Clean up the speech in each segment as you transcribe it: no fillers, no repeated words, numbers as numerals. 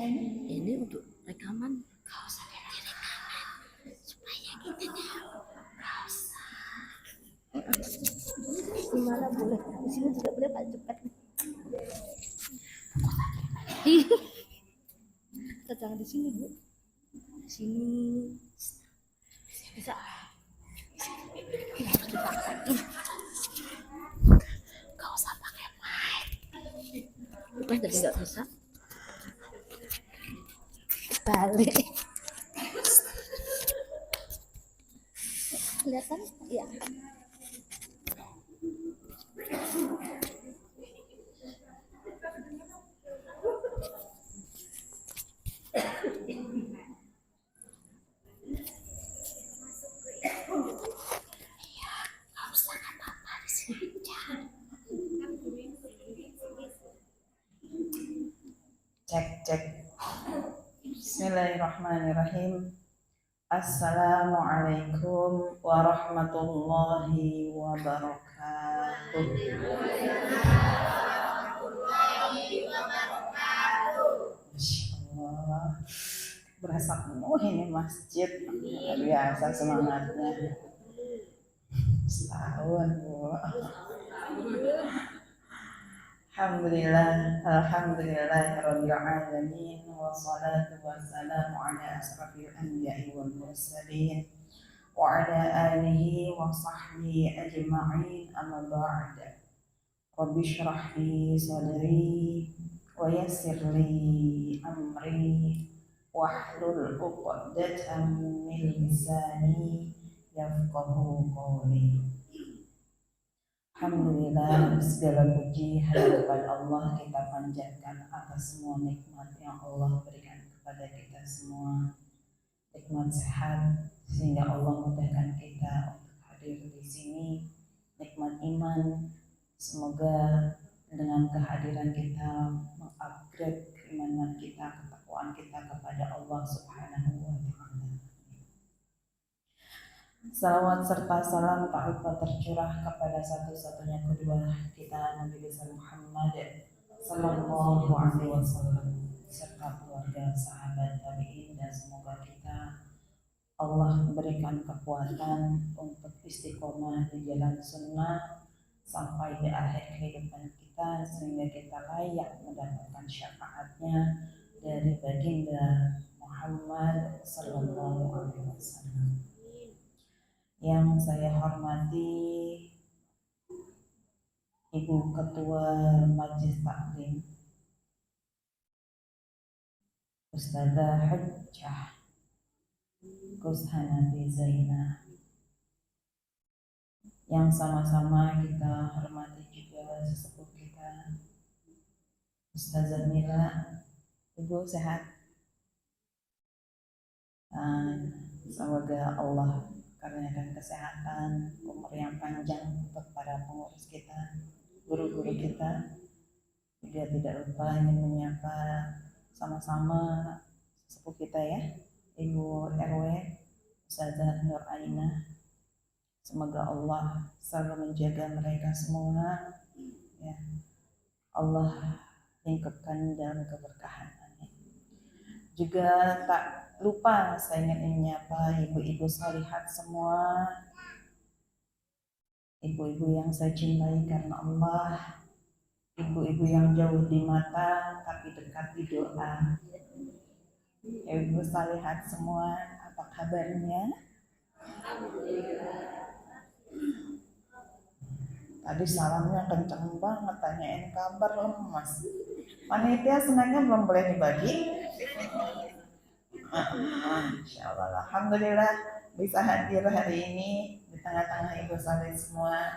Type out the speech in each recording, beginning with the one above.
Ini untuk rekaman. Gak usah direkaman supaya kita tahu. Gak usah. Gimana boleh? Di sini juga boleh Pak, cepat. Kita jangan di sini Bu. Di sini bisa. Ini harus dipaksa. Gak usah pakai mic. Bukan jadi nggak bisa. Balik. Kelihatan? Iya. Cek. Bismillahirrahmanirrahim. Assalamualaikum warahmatullahi wabarakatuh. Masya Allah, berasa penuh ini masjid. Luar biasa semangatnya. Setahun Bu. Alhamdulillahirabbil alamin wassalatu wassalamu ala asrofil anbiya'i wal mursalin wa ala alihi wa sahbihi ajma'in, amma ba'd. Rabbi shrah li sadri wa yassir li amri wahlul 'uqdatam min lisani yafqahu qawli. Alhamdulillah, segala puji hanya kepada Allah kita panjatkan atas semua nikmat yang Allah berikan kepada kita semua. Nikmat sehat sehingga Allah mudahkan kita untuk hadir di sini. Nikmat iman, semoga dengan kehadiran kita mengupgrade keimanan kita, ketakwaan kita kepada Allah Subhanahu wa Ta'ala. Salawat serta salam tak lupa tercurah kepada satu-satunya kedua kita, Nabi besar Muhammad Sallallahu Alaihi Wasallam, serta keluarga, sahabat, tabi'in, dan semoga kita Allah berikan kekuatan untuk istiqomah di jalan sunnah sampai di akhir kehidupan kita, sehingga kita layak mendapatkan syafaatnya dari baginda Muhammad Sallallahu Alaihi Wasallam. Yang saya hormati Ibu Ketua Majelis Taklim Ustazah Hajjah Gus Hanafi Zainah, yang sama-sama kita hormati juga sesepuh kita Ustazah Mila. Ibu sehat? Semoga Allah karuniakan kesehatan, umur yang panjang untuk para pengurus kita, guru-guru kita. Juga tidak lupa ingin menyapa sama-sama sesepuh kita ya, Ibu RW Ustazah Nur Ainah. Semoga Allah selalu menjaga mereka semua ya. Allah lingkupkan dalam keberkahan. Juga tak lupa saya ingin menyapa ibu-ibu salihat semua, ibu-ibu yang saya cintai karena Allah, ibu-ibu yang jauh di mata tapi dekat di doa. Ibu salihat semua, apa kabarnya? Tadi salamnya kenceng banget, tanyain kabar lemas. Panitia senangnya belum boleh dibagi. Insyaallah, alhamdulillah bisa hadir hari ini di tengah-tengah ibu saleh semua.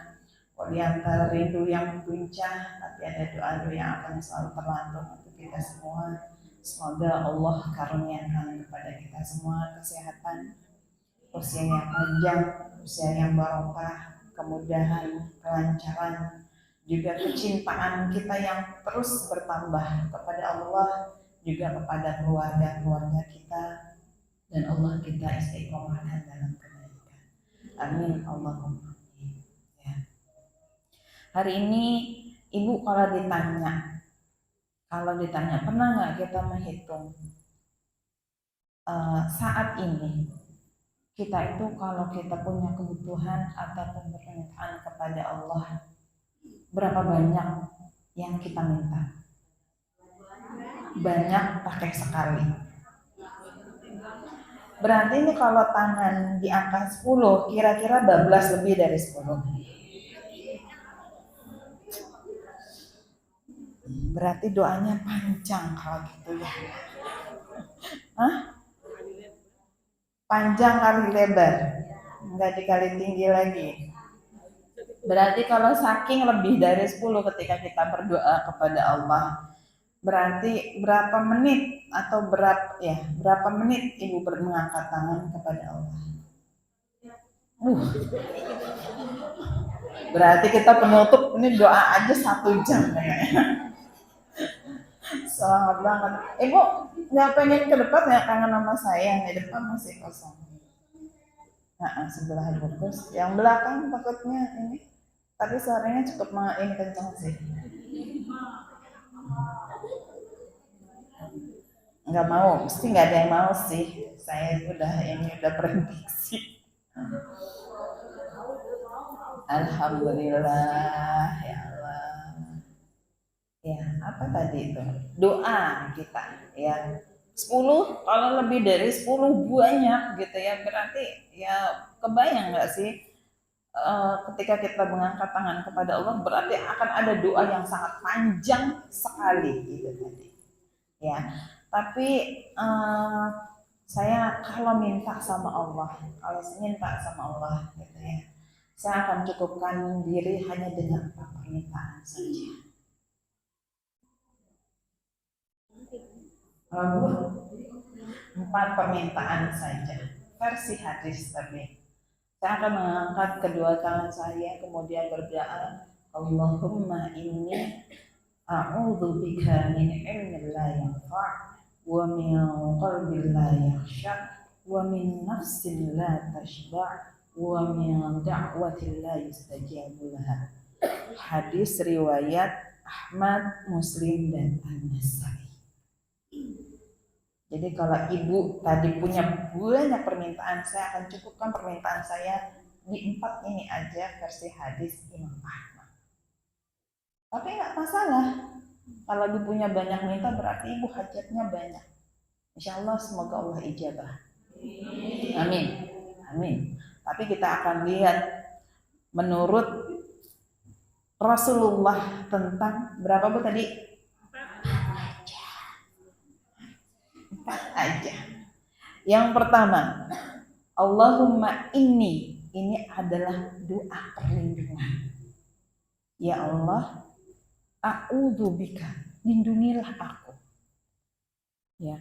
Di antara rindu yang mengguncang, tapi ada doa yang akan selalu terlantung untuk kita semua. Semoga Allah karuniakan kepada kita semua kesehatan, usia yang panjang, usia yang barokah, kemudahan, kelancaran, juga kecintaan kita yang terus bertambah kepada Allah, juga kepada keluarga-keluarga kita, dan Allah kita istiqomahkan dalam kebaikan. Amin Allahumma amin. Ya. Hari ini Ibu kalau ditanya Kalau ditanya pernah nggak kita menghitung saat ini kita itu kalau kita punya kebutuhan ataupun permintaan kepada Allah, berapa banyak yang kita minta? Banyak pakai sekali. Berarti ini kalau tangan di angka 10, kira-kira bablas lebih dari 10. Berarti doanya panjang kalau gitu ya. Hah? Panjang kali lebar, nggak dikali tinggi lagi. Berarti kalau saking lebih dari 10 ketika kita berdoa kepada Allah, berarti berapa menit atau berapa menit ibu mengangkat tangan kepada Allah? Berarti kita penutup ini doa aja 1 jam kayaknya. Selamat banget. Ibu nggak pengen ke depan ya, kangen sama saya, di depan masih kosong. Nah, sebelah bungkus, yang belakang takutnya ini. Tapi suaranya cukup ini kencang sih. Nggak mau, mesti nggak ada yang mau sih. Saya udah prediksi. Alhamdulillah ya Allah. Ya, apa tadi itu? Doa kita ya. 10, kalau lebih dari 10 banyak gitu ya, berarti ya kebayang nggak sih ketika kita mengangkat tangan kepada Allah berarti akan ada doa yang sangat panjang sekali gitu tadi ya. Tapi saya kalau minta sama Allah, kalau saya minta sama Allah gitu ya, saya akan cukupkan diri hanya dengan 4 permintaan saja. 4 permintaan saja, versi hadis tadi. Saya akan mengangkat kedua tangan saya kemudian berdoa, Allahumma inni a'udzubika min ilmin la yanfa' wa min qalbin la yakhsha' wa min nafsin la tashba' wa min da'watin la yustajabu laha. Hadis riwayat Ahmad, Muslim dan An-Nasai. Jadi kalau ibu tadi punya banyak permintaan, saya akan cukupkan permintaan saya di 4 ini aja versi hadis Imam Ahmad. Tapi nggak masalah. Kalau ibu punya banyak minta berarti ibu hajatnya banyak. Insya Allah semoga Allah ijabah. Amin. Amin. Tapi kita akan lihat menurut Rasulullah tentang berapa bu tadi? 4 aja. Yang pertama, Allahumma inni, ini adalah doa perlindungan. Ya Allah, a'udzubika, lindungilah aku. Ya.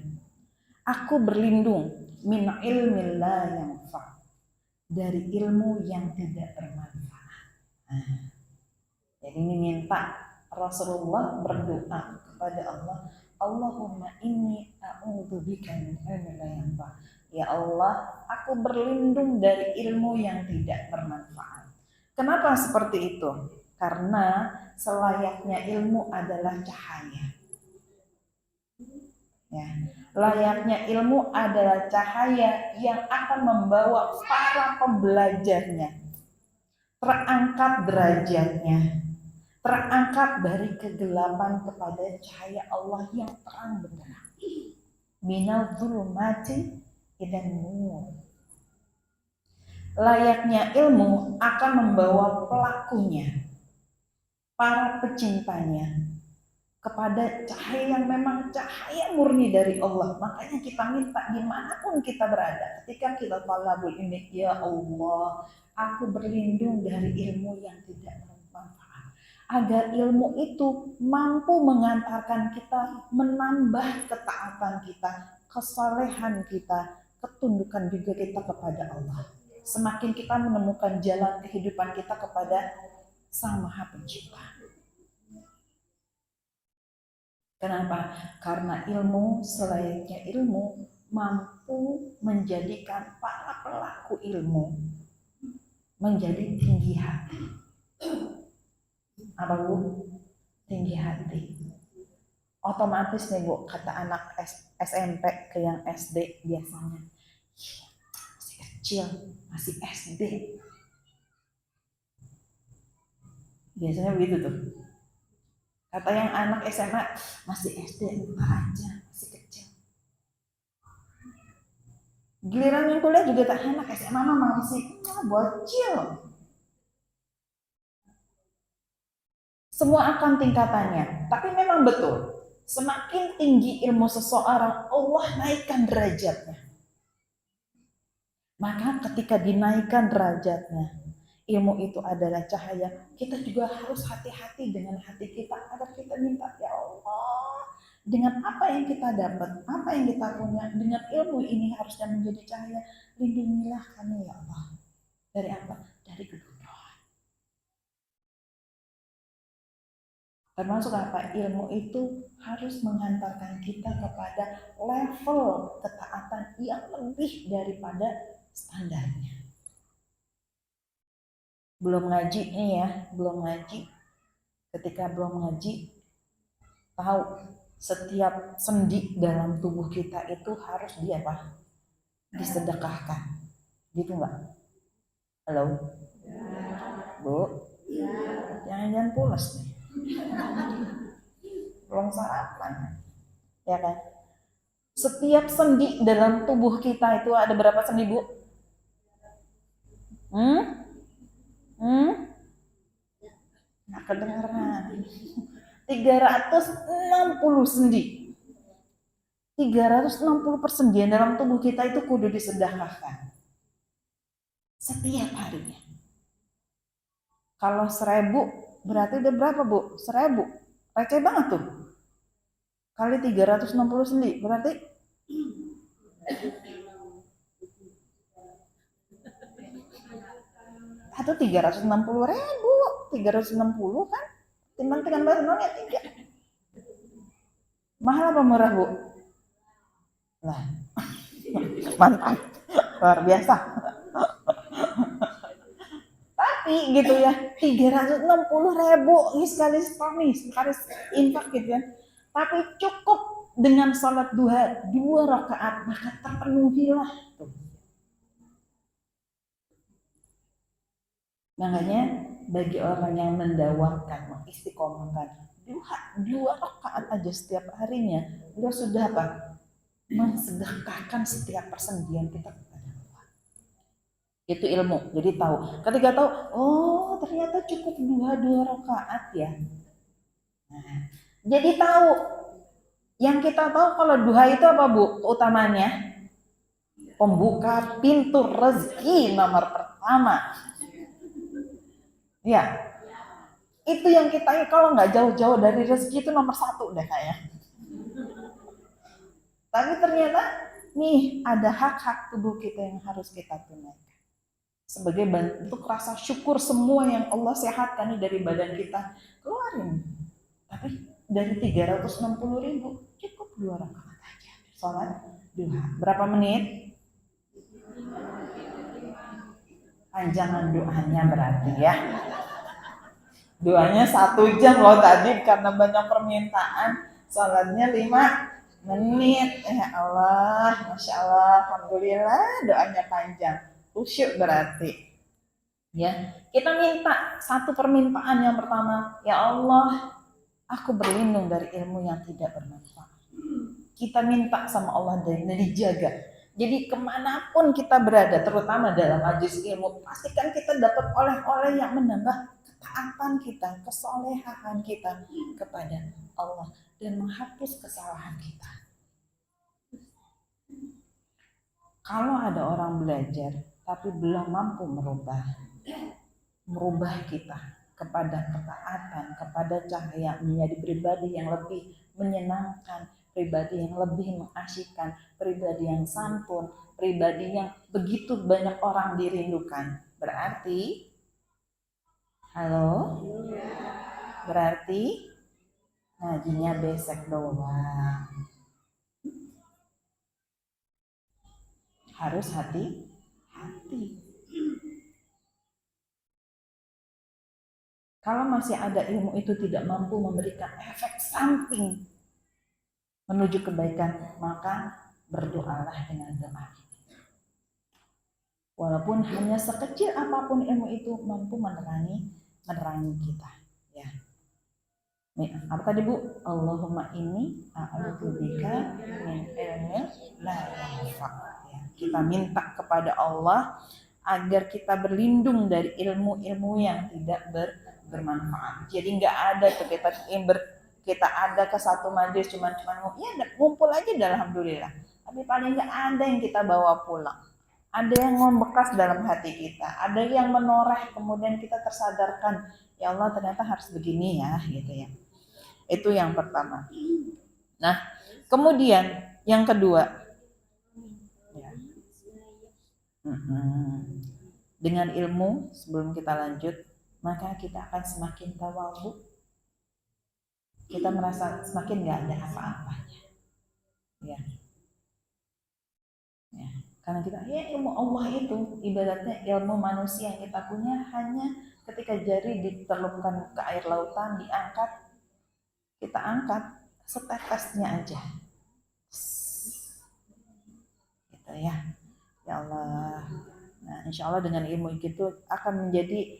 Aku berlindung min ilmin la yanfa, dari ilmu yang tidak bermanfaat. Jadi ini minta Rasulullah berdoa kepada Allah, Allahumma inni a'udzubika min ilmin la yanfa. Ya Allah, aku berlindung dari ilmu yang tidak bermanfaat. Kenapa seperti itu? Karena selayaknya ilmu adalah cahaya. Ya, layaknya ilmu adalah cahaya yang akan membawa para pembelajarnya terangkat derajatnya, terangkat dari kegelapan kepada cahaya Allah yang terang benderang. Minal dzulumati ilan nur. Layaknya ilmu akan membawa pelakunya, para pecintanya, kepada cahaya yang memang cahaya murni dari Allah. Makanya kita minta dimanapun kita berada, ketika kita talabul ini, ya Allah, aku berlindung dari ilmu yang tidak bermanfaat, agar ilmu itu mampu mengantarkan kita menambah ketaatan kita, kesalehan kita, ketundukan juga kita kepada Allah. Semakin kita menemukan jalan kehidupan kita kepada Sang Maha Pencipta. Kenapa? Karena ilmu, selayaknya ilmu, mampu menjadikan para pelaku ilmu menjadi tinggi hati. Apa bu? Tinggi hati. Otomatis nih Bu, kata anak SMP ke yang SD biasanya, "Ih, masih kecil, masih SD." Biasanya begitu tuh. Kata yang anak SMA, masih SD, entar aja, masih kecil. Giliran yang kuliah juga tak anak SMA mah masih bocil. Semua akan tingkatannya. Tapi memang betul, semakin tinggi ilmu seseorang, Allah naikkan derajatnya. Maka ketika dinaikkan derajatnya, ilmu itu adalah cahaya, kita juga harus hati-hati dengan hati kita agar kita minta, ya Allah, dengan apa yang kita dapat, apa yang kita punya, dengan ilmu ini harusnya menjadi cahaya, lindungilah kami ya Allah. Dari apa? Dari keburukan. Termasuk apa? Ilmu itu harus menghantarkan kita kepada level ketaatan yang lebih daripada standarnya. Belum ngaji nih ya, belum ngaji. Ketika belum ngaji, tahu setiap sendi dalam tubuh kita itu harus disedekahkan. Gitu nggak? Halo? Bu? Jangan pulas nih. Belum sarapan. Ya kan? Setiap sendi dalam tubuh kita itu ada berapa sendi, Bu? Nggak kedengeran. 360 sendi. 360 persendian dalam tubuh kita itu kudu disedekahkan. Setiap harinya. Kalau 1000 berarti udah berapa, Bu? 1000. Receh banget tuh. Kali 360 sendi berarti atau 360.000. 360 kan? Timbang-timbang baru nolnya 3. Mahal apa murah, Bu? Lah, mantap. Luar biasa. Tapi gitu ya, 360.000 ini sekali infak gitu ya. Tapi cukup dengan sholat duha 2 rakaat maka terpenuhilah tuh. Makanya bagi orang yang mendawakan, mengistiqomahkan 2 rakaat aja setiap harinya, dia sudah apa? Mensedekahkan setiap persendian kita kepada Allah. Itu ilmu. Jadi tahu. Ketika tahu, oh ternyata cukup 2 rakaat ya. Nah, jadi tahu. Yang kita tahu kalau duha itu apa, Bu? Utamanya pembuka pintu rezeki nomor pertama. Ya, itu yang kita kalau nggak jauh-jauh dari rezeki itu nomor 1 deh kayaknya. Tapi ternyata nih ada hak-hak tubuh kita yang harus kita tunaikan. Sebagai bentuk rasa syukur semua yang Allah sehatkan dari badan kita, keluarin. Tapi dari 360.000 cukup 2 rakaat aja sholat duha. Berapa menit? Panjangan doanya berarti ya. Doanya 1 jam loh tadi karena banyak permintaan. Sholatnya 5 menit. Ya Allah, Masya Allah, Alhamdulillah doanya panjang. Khusyuk berarti. Ya, kita minta satu permintaan yang pertama, ya Allah, aku berlindung dari ilmu yang tidak bermanfaat. Kita minta sama Allah dan dijaga. Jadi kemanapun kita berada, terutama dalam majelis ilmu, pastikan kita dapat oleh-oleh yang menambah ketaatan kita, kesolehan kita kepada Allah dan menghapus kesalahan kita. Kalau ada orang belajar tapi belum mampu merubah kita kepada ketaatan, kepada cahaya menjadi pribadi yang lebih menyenangkan, pribadi yang lebih mengasyikkan, pribadi yang santun, pribadi yang begitu banyak orang dirindukan. Berarti, halo? Berarti ngajinya besek doang. Harus hati-hati. Kalau masih ada ilmu itu tidak mampu memberikan efek samping menuju kebaikan, maka berdoalah dengan doa. Walaupun hanya sekecil apapun ilmu itu mampu menerangi kita. Ya. Apa tadi Bu? Allahumma inni a'udzubika min ilmin la yanfa'. Ya, kita minta kepada Allah agar kita berlindung dari ilmu-ilmu yang tidak bermanfaat. Jadi nggak ada tuh kita ada ke satu majelis cuman ya ngumpul aja dah, alhamdulillah. Tapi paling nggak ada yang kita bawa pulang. Ada yang membekas dalam hati kita, ada yang menoreh kemudian kita tersadarkan, ya Allah ternyata harus begini ya, gitu ya. Itu yang pertama. Nah, kemudian yang kedua, ya. Dengan ilmu sebelum kita lanjut, maka kita akan semakin tawadhu. Kita merasa semakin nggak ada apa-apanya, ya. Ya. Karena kita ilmu Allah itu ibaratnya ilmu manusia yang kita punya hanya ketika jari ditelupkan ke air lautan, diangkat, kita angkat setetesnya aja, gitu ya. Ya Allah. Nah, insya Allah dengan ilmu itu akan menjadi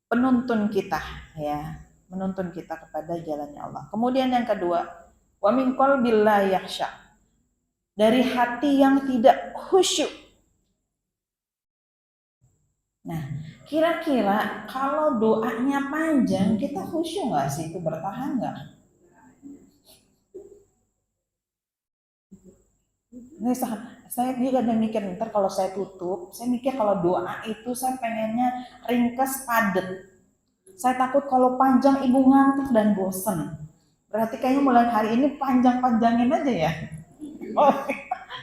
penuntun kita, ya, menuntun kita kepada jalannya Allah. Kemudian yang kedua, wa min qalbil la yakhsha, dari hati yang tidak khusyuk. Nah, kira-kira kalau doanya panjang, kita khusyuk nggak sih? Itu bertahan nggak? Nih, saya juga kadang mikir, ntar kalau saya tutup, saya mikir kalau doa itu saya pengennya ringkas, padat. Saya takut kalau panjang ibu ngantuk dan bosen. Berarti kayaknya mulai hari ini panjang-panjangin aja ya.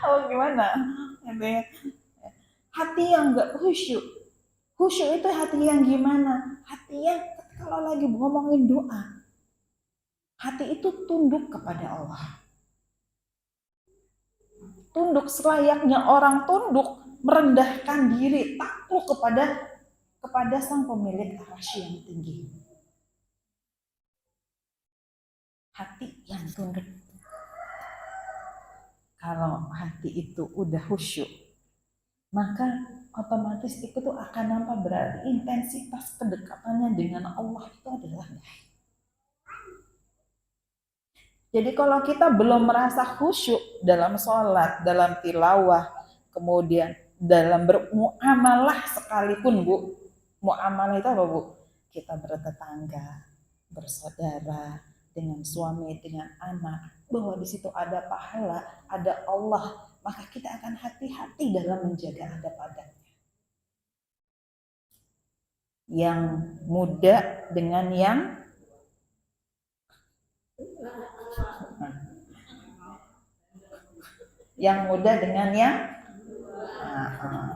Oh gimana? Hati yang nggak khusyuk. Khusyuk itu hati yang gimana? Hati yang kalau lagi ngomongin doa, hati itu tunduk kepada Allah. Tunduk selayaknya orang tunduk, merendahkan diri, takluk kepada sang pemilik arsy yang tinggi. Hati yang tunduk. Kalau hati itu udah khusyuk, maka otomatis itu tuh akan nampak berarti intensitas kedekatannya dengan Allah itu adalah baik. Jadi kalau kita belum merasa khusyuk dalam sholat, dalam tilawah, kemudian dalam bermuamalah sekalipun Bu, muamalah itu apa Bu? Kita bertetangga, bersaudara, dengan suami, dengan anak, bahwa di situ ada pahala, ada Allah, maka kita akan hati-hati dalam menjaga adab-adabnya. Yang muda dengan yang muda dengan yang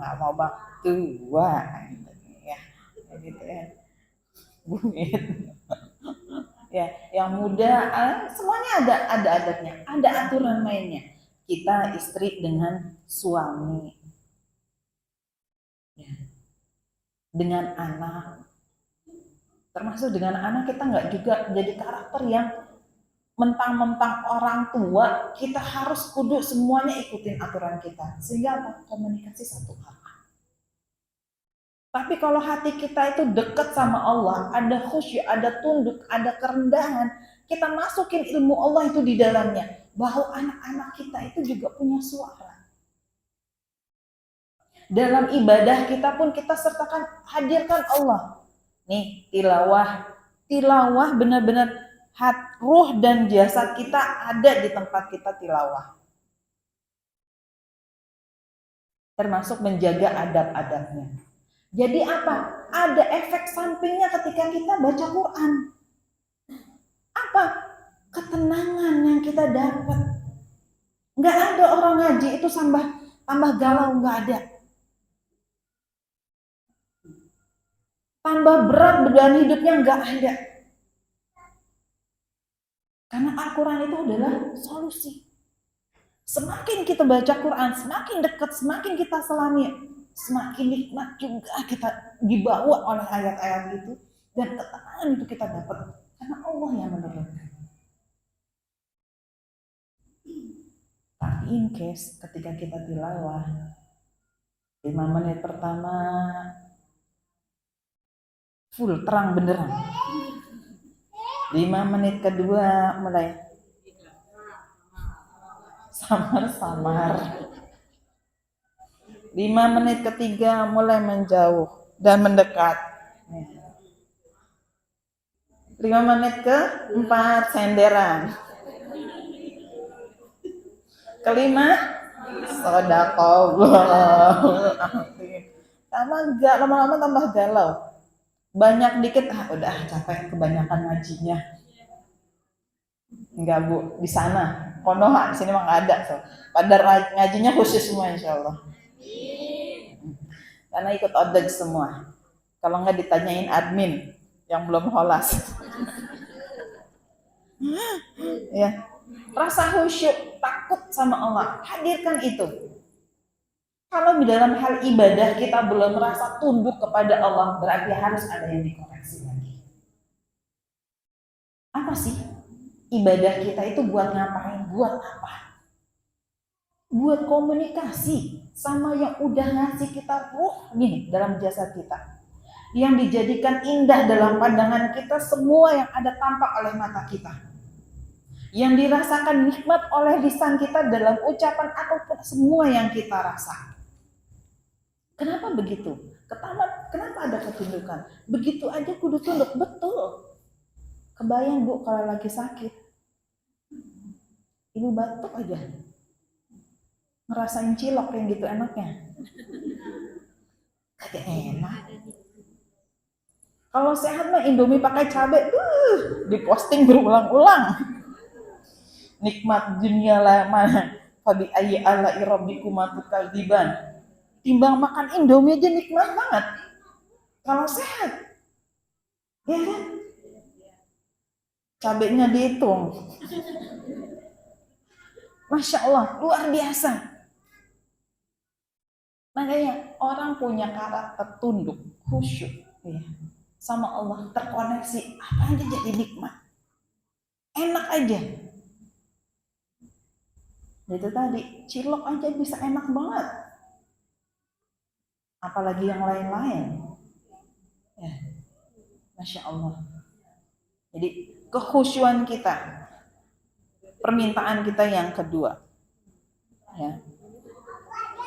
nggak mau bang tua, ya, gitu ya, bumit. Ya, yang muda, semuanya ada adatnya, ada aturan mainnya. Kita istri dengan suami, ya, dengan anak, termasuk dengan anak kita nggak juga jadi karakter yang mentang-mentang orang tua kita harus kudu semuanya ikutin aturan kita, sehingga apa? Komunikasi satu hal. Tapi kalau hati kita itu dekat sama Allah, ada khusyuk, ada tunduk, ada kerendahan, kita masukin ilmu Allah itu di dalamnya, bahwa anak-anak kita itu juga punya suara. Dalam ibadah kita pun kita sertakan, hadirkan Allah. Nih, tilawah benar-benar ruh dan jasad kita ada di tempat kita tilawah. Termasuk menjaga adab-adabnya. Jadi apa? Ada efek sampingnya ketika kita baca Quran. Apa? Ketenangan yang kita dapat. Nggak ada orang ngaji itu tambah galau, nggak ada. Tambah berat beban hidupnya, nggak ada. Karena Al-Quran itu adalah solusi. Semakin kita baca Quran, semakin dekat, semakin kita selami, semakin nikmat juga kita dibawa oleh ayat-ayat itu, dan ketenangan itu kita dapat karena Allah yang menurunkan. Tapi in case ketika kita tilawah 5 menit pertama full terang benderang, 5 menit kedua mulai samar-samar, 5 menit ketiga mulai menjauh dan mendekat, 5 menit keempat senderan, kelima sedaqallah. Enggak, lama-lama tambah galau, banyak dikit udah capek kebanyakan ngajinya. Enggak Bu, di sana Konoha, di sini mah nggak ada so. Pada ngajinya khusus semua insya Allah, karena ikut odaj semua. Kalau nggak ditanyain admin yang belum holas. Ya, rasa khusyuk, takut sama Allah, hadirkan itu. Kalau di dalam hal ibadah kita belum merasa tunduk kepada Allah, berarti harus ada yang dikoreksi lagi. Apa sih ibadah kita itu buat ngapain? Buat apa? Buat komunikasi sama yang udah ngasih kita ruh nih dalam jasa kita, yang dijadikan indah dalam pandangan kita, semua yang ada tampak oleh mata kita, yang dirasakan nikmat oleh lisan kita dalam ucapan ataupun semua yang kita rasa. Kenapa begitu? Kenapa ada ketundukan? Begitu aja kudu tunduk, betul. Kebayang Bu kalau lagi sakit, ibu batuk aja, ngerasain cilok yang gitu enaknya, kagak enak. Kalau sehat mah Indomie pakai cabai, diposting berulang-ulang. Nikmat dunia lama, fabi ayyi ala rabbikuma tukadziban. Timbang makan Indomie aja nikmat banget. Kalau sehat, ya kan? Cabainya dihitung. Masya Allah, luar biasa. Makanya orang punya karakter tunduk, khusyuk, ya, sama Allah, terkoneksi, apa aja jadi nikmat, enak aja. Itu tadi, cilok aja bisa enak banget, apalagi yang lain-lain. Ya, Masya Allah. Jadi kekhusyuan kita, permintaan kita yang kedua, ya,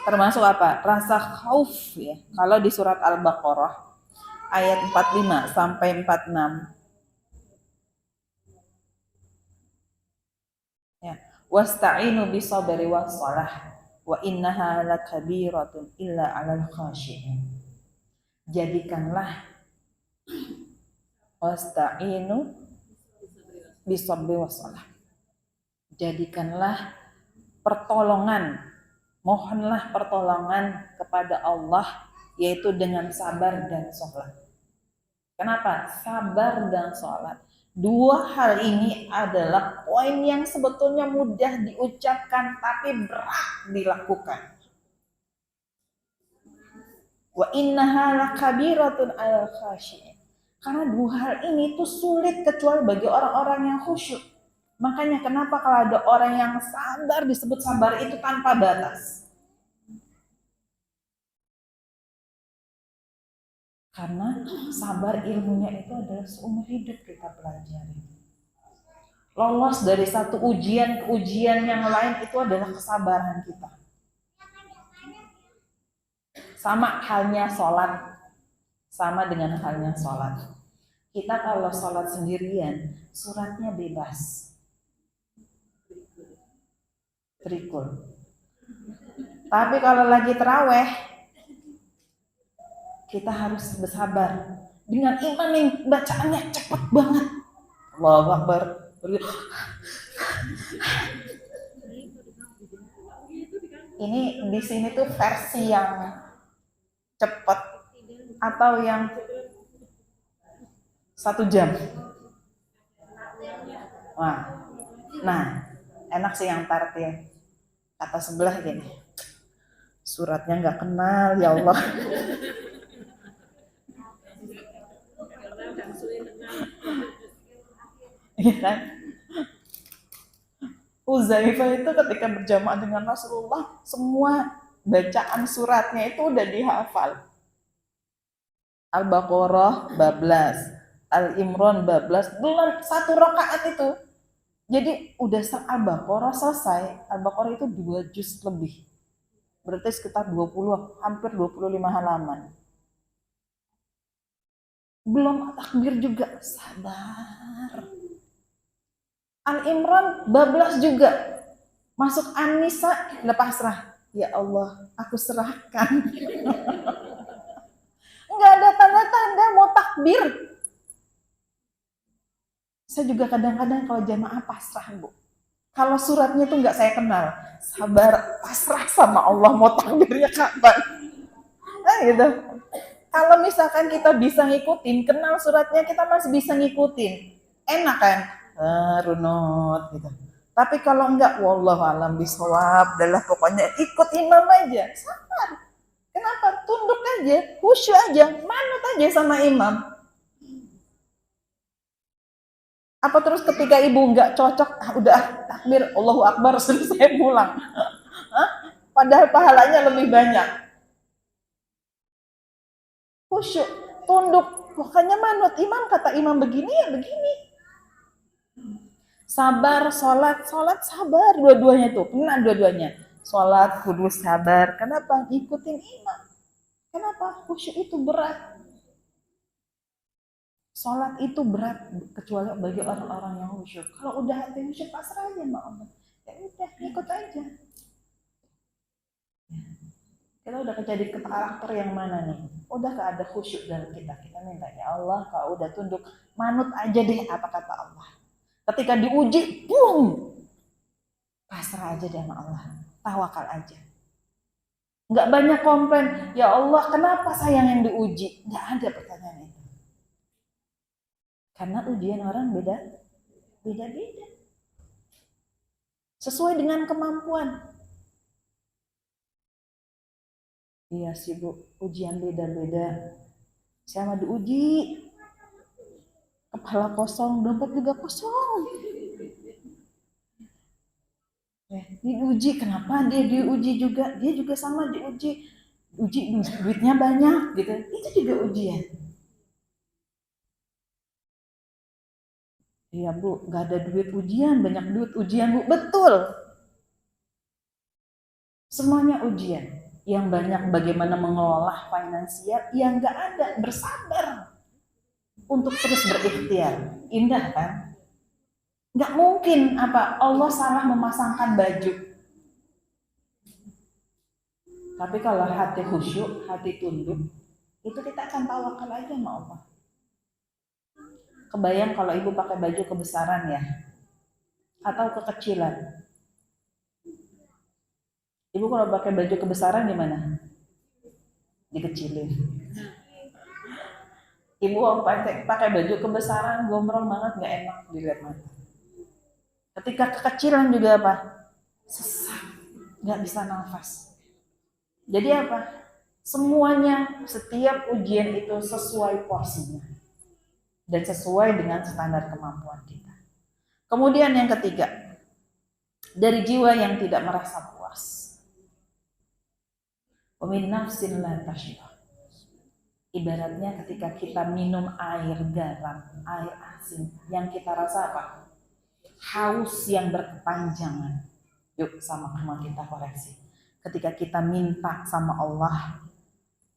termasuk apa? Rasa khauf, ya. Kalau di surat Al-Baqarah ayat 45 sampai 46, ya, wasta'inu bisabri wassalah wa innaha lakabiratun illa 'alal khashi'in. Jadikanlah wasta'inu bisabri wassalah. Jadikanlah pertolongan, mohonlah pertolongan kepada Allah, yaitu dengan sabar dan sholat. Kenapa? Sabar dan sholat. Dua hal ini adalah poin yang sebetulnya mudah diucapkan tapi berat dilakukan. Wa innaha lakabiratun 'alal khashi'in. Karena dua hal ini tuh sulit kecuali bagi orang-orang yang khusyuk. Makanya kenapa kalau ada orang yang sabar disebut sabar itu tanpa batas. Karena sabar ilmunya itu adalah seumur hidup kita pelajari. Lolos dari satu ujian ke ujian yang lain itu adalah kesabaran kita. Sama halnya sholat, sama dengan halnya sholat. Kita kalau sholat sendirian, suratnya bebas, trikul. Tapi kalau lagi terawih, kita harus bersabar dengan imam yang bacaannya cepat banget. Allahu Akbar. Ini di sini tuh versi yang cepat atau yang 1 jam. Nah, enak sih yang tartil. Kata sebelah gini, suratnya nggak kenal ya Allah. Iya kan? Huzaifah itu ketika berjamaah dengan Rasulullah, semua bacaan suratnya itu udah dihafal. Al-Baqarah bablas, Al-Imran bablas, belum satu rakaat itu. Jadi udah Al-Baqarah selesai, Al-Baqarah itu 2 juz lebih. Berarti sekitar 20, hampir 25 halaman. Belum takbir juga, sabar. Al-Imran bablas juga. Masuk An-Nisa, lepas serah. Ya Allah, aku serahkan. Enggak ada tanda-tanda mau takbir. Saya juga kadang-kadang kalau jamaah pasrah, Bu. Kalau suratnya tuh nggak saya kenal. Sabar, pasrah sama Allah, mau takbirnya kapan. Nah gitu. Kalau misalkan kita bisa ngikutin, kenal suratnya kita masih bisa ngikutin. Enak kan? Runut gitu. Tapi kalau enggak, wallahu alam bisawab, adalah pokoknya ikut imam aja. Sabar. Kenapa? Tunduk aja, khusyuk aja, manut aja sama imam. Apa terus ketika ibu nggak cocok, udah takbir, Allahu Akbar, selesai pulang. Padahal pahalanya lebih banyak. Khusyuk, tunduk, pokoknya manut imam, kata imam begini ya begini. Sabar, sholat sabar, dua-duanya tuh, pernah dua-duanya. Sholat kudus sabar, kenapa? Ikutin imam. Kenapa? Khusyuk itu berat. Sholat itu berat, kecuali bagi orang-orang yang khusyuk. Kalau udah hati khusyuk, pasrah aja sama Allah. Ya udah, ikut aja. Kita udah jadi karakter yang mana nih? Udah gak ada khusyuk dalam kita. Kita minta, ya Allah, kalau udah tunduk, manut aja deh apa kata Allah. Ketika diuji, boom, pasrah aja deh sama Allah, tawakal aja. Nggak banyak komplain, ya Allah kenapa saya yang diuji? Nggak ada pertanyaan itu. Karena ujian orang beda-beda. Sesuai dengan kemampuan. Iya sih Bu, ujian beda-beda. Saya mah diuji, kepala kosong, dompet juga kosong. Diuji, kenapa dia diuji juga? Dia juga sama diuji. Duitnya banyak gitu. Itu juga ujian. Iya Bu, gak ada duit ujian, banyak duit ujian Bu. Betul. Semuanya ujian. Yang banyak bagaimana mengelola finansial, yang gak ada, bersabar. Untuk terus berikhtiar. Indah kan? Nggak mungkin apa Allah salah memasangkan baju. Tapi kalau hati khusyuk, hati tunduk, itu kita akan tawakal aja sama Allah. Kebayang kalau ibu pakai baju kebesaran ya, atau kekecilan. Ibu kalau pakai baju kebesaran gimana? Dikecilin. Ibu pakai baju kebesaran, gombrong banget, nggak enak dilihat mata. Ketika kekecilan juga apa? Sesak, nggak bisa nafas. Jadi apa? Semuanya, setiap ujian itu sesuai porsinya dan sesuai dengan standar kemampuan kita. Kemudian yang ketiga, dari jiwa yang tidak merasa puas. Wa min nafsin la tashba. Ibaratnya ketika kita minum air garam, air asin, yang kita rasa apa? Haus yang berkepanjangan. Yuk sama-sama kita koreksi. Ketika kita minta sama Allah,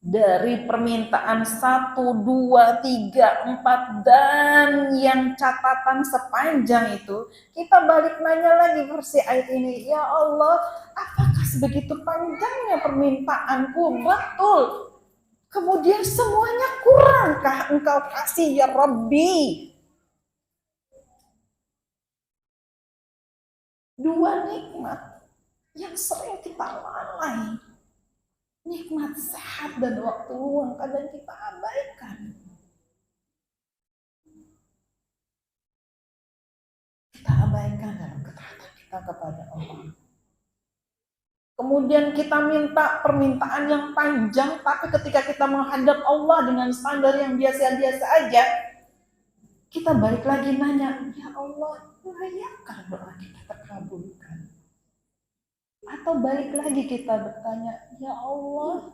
dari permintaan 1, 2, 3, 4 dan yang catatan sepanjang itu, kita balik nanya lagi versi ayat ini, ya Allah, apakah sebegitu panjangnya permintaanku? Betul. Kemudian semuanya kurangkah engkau kasih ya Rabbi? 2 nikmat yang sering kita lalai. Nikmat sehat dan waktu luang kadang kita abaikan. Kita abaikan dalam ketaatan kita kepada Allah. Kemudian kita minta permintaan yang panjang, tapi ketika kita menghadap Allah dengan standar yang biasa-biasa aja, kita balik lagi nanya, ya Allah, layakkah doa kita terkabulkan? Atau balik lagi kita bertanya, ya Allah,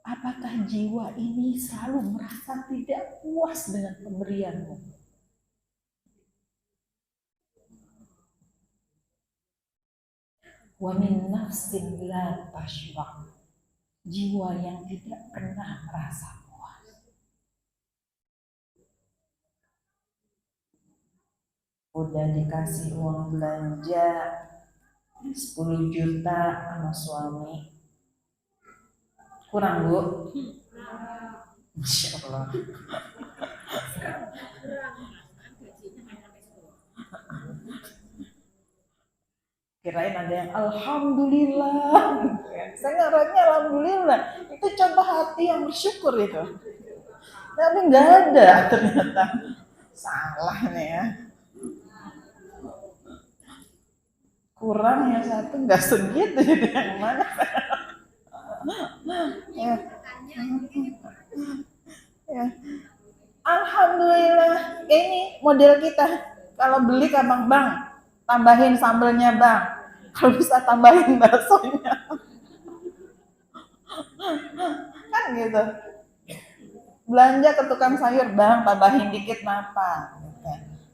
apakah jiwa ini selalu merasa tidak puas dengan pemberianmu? Wa min nafsin la tashba', jiwa yang tidak pernah merasa puas. Udah dikasih uang belanja 10 juta sama suami, kurang Bu? Masya Allah. Kirain ada yang alhamdulillah. Saya ngarangnya alhamdulillah. Itu contoh hati yang bersyukur itu. Tapi nggak ada ternyata. Salah nih ya. Kurang yang satu nggak segitu, jadi yang mana? Ya. Ya. Alhamdulillah, ini model kita. Kalau beli ke bang, tambahin sambelnya bang. Kalau bisa tambahin baksonya. Kan gitu. Belanja ke tukang sayur, bang, tambahin dikit napa.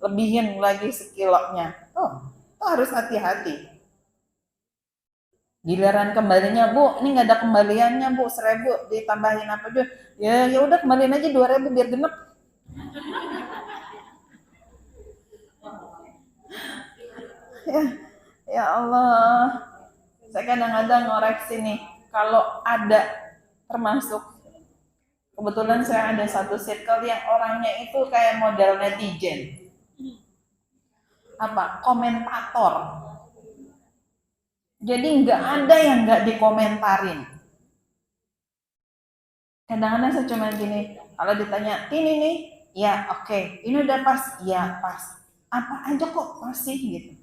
Lebihin lagi sekilonya. Tuh harus hati-hati. Giliran kembalinya, Bu, ini nggak ada kembaliannya, Bu, 1.000 ditambahin apa aja. Ya udah kembaliin aja 2.000 biar genep. Ya Allah, saya kadang-kadang ngoreksi nih, kalau ada termasuk, kebetulan saya ada satu circle yang orangnya itu kayak model netizen, komentator. Jadi nggak ada yang nggak dikomentarin. Kadang-kadang saya cuma gini, kalau ditanya, ini nih, ya oke, ini udah pas, ya pas. Apa aja kok masih gitu.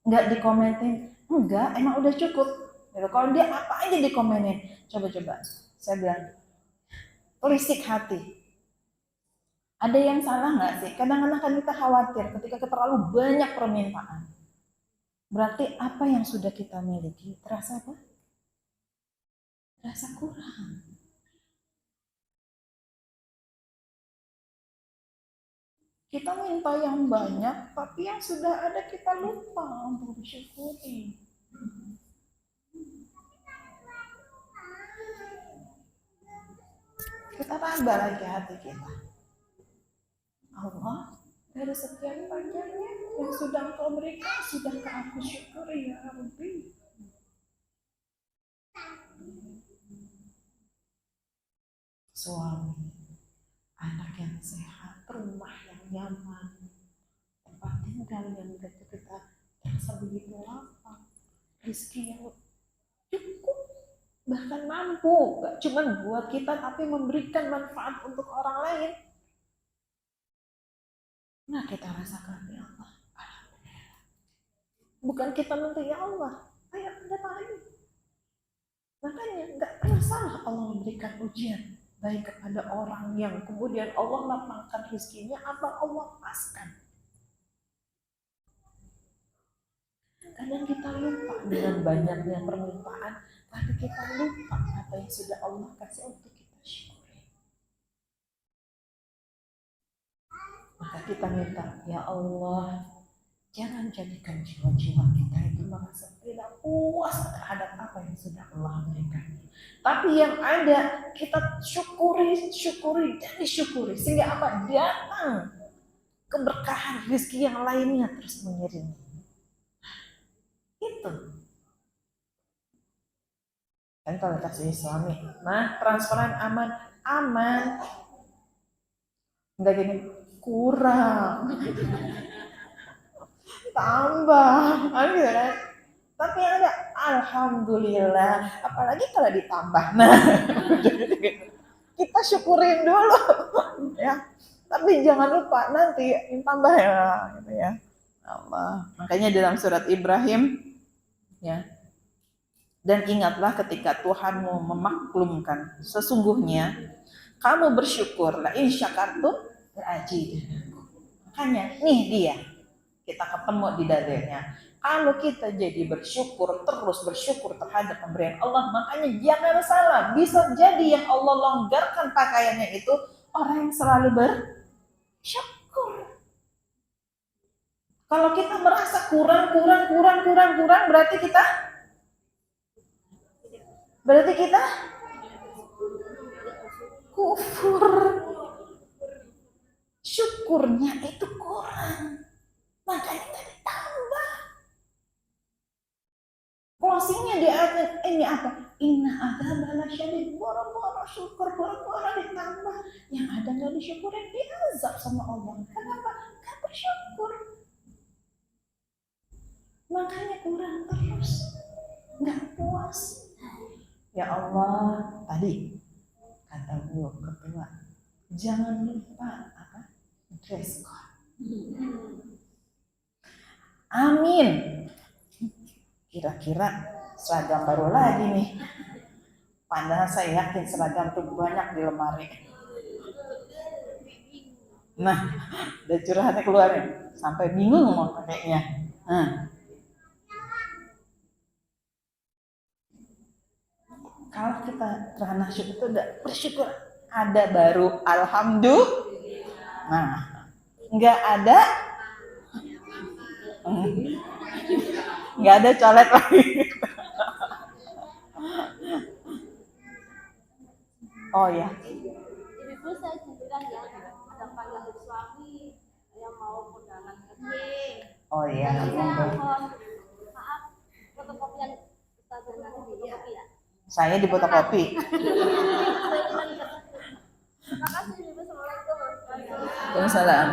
Nggak dikomentin, enggak, emang udah cukup. Gitu. Kalau dia apa aja dikomenin, coba-coba. Saya bilang, telisik hati. Ada yang salah nggak sih? Kadang-kadang kan kita khawatir ketika terlalu banyak permintaan. Berarti apa yang sudah kita miliki terasa apa? Terasa kurang. Kita minta yang banyak, tapi yang sudah ada kita lupa untuk bersyukuri. Kita tambah lagi hati kita. Allah, dari sekian banyaknya yang sudah Engkau berikan, sudahkah aku syukuri ya Rabbi? Suami, anak yang sehat, rumah yang nyaman, tempat tinggal yang kita terasa begitu lapang, rezeki yang cukup, bahkan mampu, gak cuma buat kita tapi memberikan manfaat untuk orang lain. Nah kita rasakan ya Allah, alhamdulillah. Bukan kita minta ya Allah, ayo datang lagi. Makanya gak pernah salah Allah memberikan ujian, baik kepada orang yang kemudian Allah lapangkan rezekinya atau Allah paskan. Kadang kita lupa dengan banyaknya permintaan, tapi kita lupa apa yang sudah Allah kasih untuk kita syukuri. Maka kita minta, ya Allah, jangan jadikan jiwa-jiwa kita itu merasa tidak puas terhadap apa yang sudah Allah berikan. Tapi yang ada kita syukuri dan disyukuri sehingga apa? Datang keberkahan rezeki yang lainnya terus mengiringi. Itu. Kan kalau kasih suami, nah transferan aman. Enggak gini, kurang. Tambah, gitu kan? Tapi yang ada, alhamdulillah. Apalagi kalau ditambah. Nah, kita syukurin dulu, ya. Tapi jangan lupa nanti tambah ya, gitu ya. Allah. Makanya dalam surat Ibrahim, ya. Dan ingatlah ketika Tuhanmu memaklumkan, sesungguhnya Kamu bersyukur, la in syakartum la'azidannakum. Makanya nih dia, kita ketemu di dalilnya. Kalau kita jadi bersyukur, terus bersyukur terhadap pemberian Allah, makanya jangan salah, bisa jadi yang Allah longgarkan pakaiannya itu orang yang selalu bersyukur. Kalau kita merasa kurang, berarti kita kufur. Syukurnya itu kurang, makanya kita ditambah. Closingnya di ayat ini apa? Inna adzabana syadid. Boro-boro syukur, boro-boro ditambah. Yang ada nggak disyukurin, diazab sama Allah. Kenapa? Gak bersyukur. Makanya kurang terus, nggak puas. Ya Allah, tadi kata Bu Ketua, jangan lupa apa? Dress code. Amin. Kira-kira seragam baru lagi nih. Padahal saya yakin seragam tuh banyak di lemari. Nah, udah curhatnya keluarin. Sampai bingung mau pakainya. Kalau kita terhana syukur itu udah bersyukur. Ada baru alhamdulillah. Nah, nggak ada. Nggak ada colet lagi. Oh ya. Ibu saya bilang ya, ada panggil suami yang mau undangan kerja. Oh iya. Maaf, fotokopian fotokopi ya. Saya di fotokopi. Makasih Ibu, assalamualaikum. Waalaikumsalam.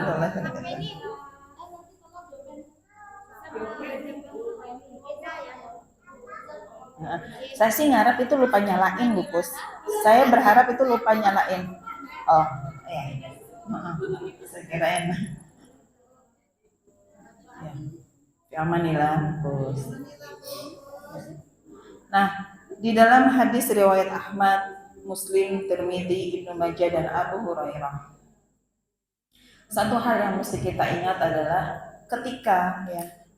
Nah, saya sih ngarep itu lupa nyalain, Bu Pus. Saya berharap itu lupa nyalain. Oh, iya. Saya kirain. Ya. Amanilah, Pus. Nah, di dalam hadis riwayat Ahmad, Muslim, Tirmidzi, Ibnu Majah dan Abu Hurairah, satu hal yang mesti kita ingat adalah ketika